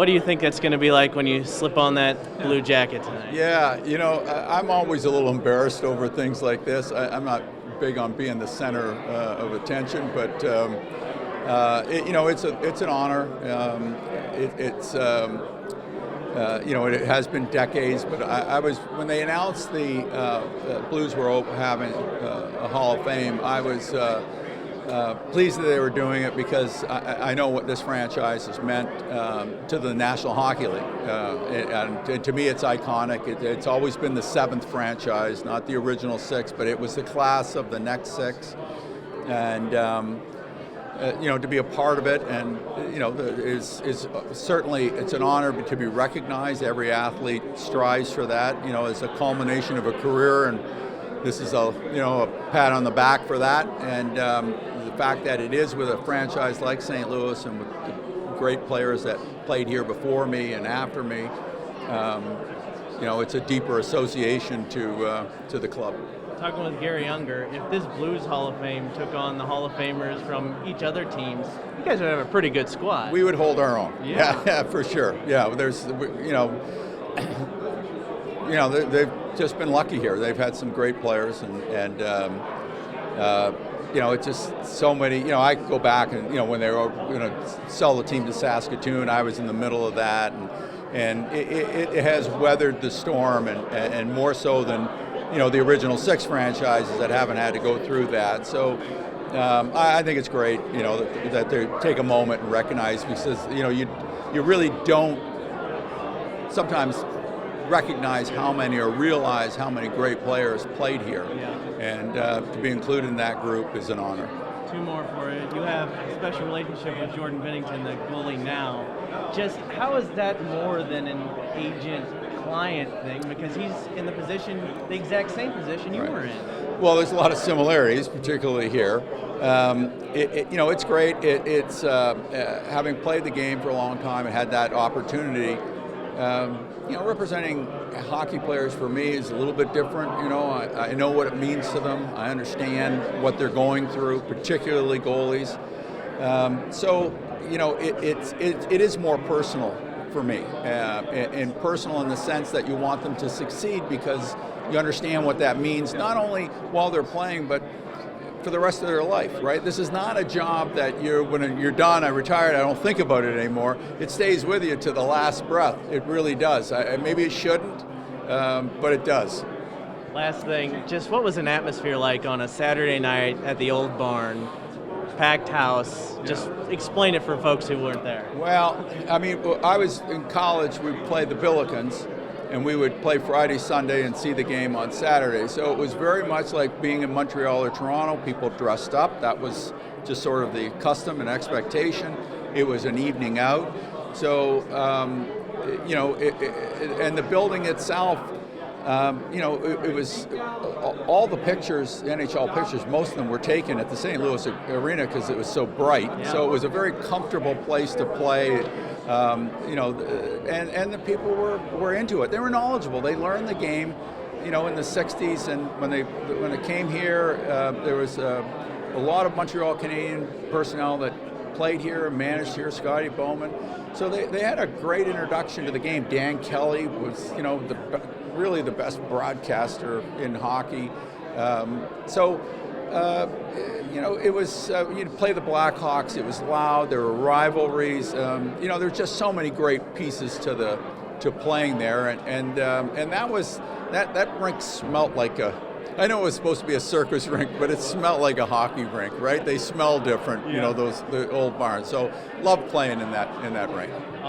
What do you think that's going to be like when you slip on that blue jacket tonight? Yeah, I'm always a little embarrassed over things like this. I'm not big on being the center of attention, but it's an honor. It has been decades, but I was, when they announced the Blues were having a Hall of Fame, I was pleased that they were doing it because I know what this franchise has meant to the National Hockey League. And to me, it's iconic. It's always been the 7th franchise, not the original 6, but it was the class of the next 6. And to be a part of it, and is certainly, it's an honor to be recognized. Every athlete strives for that. As a culmination of a career, and this is a pat on the back for that. And the fact that it is with a franchise like St. Louis and with the great players that played here before me and after me, it's a deeper association to the club. Talking with Gary Unger, if this Blues Hall of Fame took on the Hall of Famers from each other teams, you guys would have a pretty good squad. We would hold our own. Yeah, yeah, for sure. Yeah, there's, they've just been lucky here. They've had some great players, and it's just so many. I go back and when they were going to sell the team to Saskatoon, I was in the middle of that, and it has weathered the storm, and more so than the original 6 franchises that haven't had to go through that. So I think it's great, that they take a moment and recognize, because you really don't sometimes recognize how many or realize how many great players played here. Yeah. And to be included in that group is an honor. 2 more for you. You have a special relationship with Jordan Binnington, the goalie now. Just how is that more than an agent-client thing? Because he's in the exact same position you were in. Well, there's a lot of similarities, particularly here. It's great. It's having played the game for a long time and had that opportunity. Representing hockey players for me is a little bit different. I know what it means to them. I understand what they're going through, particularly goalies. It is more personal for me, and personal in the sense that you want them to succeed because you understand what that means, not only while they're playing, but for the rest of their life, right? This is not a job that when you're done, I retired, I don't think about it anymore. It stays with you to the last breath. It really does. Maybe it shouldn't, but it does. Last thing, just what was an atmosphere like on a Saturday night at the Old Barn? Packed house. Just explain it for folks who weren't there. Well, I was in college, we played the Billikens, and we would play Friday, Sunday, and see the game on Saturday. So it was very much like being in Montreal or Toronto. People dressed up. That was just sort of the custom and expectation. It was an evening out. So, and the building itself, it was all the pictures, NHL pictures, most of them were taken at the St. Louis Arena because it was so bright. Yeah. So it was a very comfortable place to play. And the people were into it. They were knowledgeable. They learned the game, in the 60s, and when it came here, there was a lot of Montreal Canadian personnel that played here and managed here, Scotty Bowman. So they had a great introduction to the game. Dan Kelly was, really the best broadcaster in hockey. It was, you'd play the Blackhawks, it was loud, there were rivalries, there were just so many great pieces to playing there, and that rink smelt like I know it was supposed to be a circus rink, but it smelled like a hockey rink, right? They smell different, the old barns. So loved playing in that rink.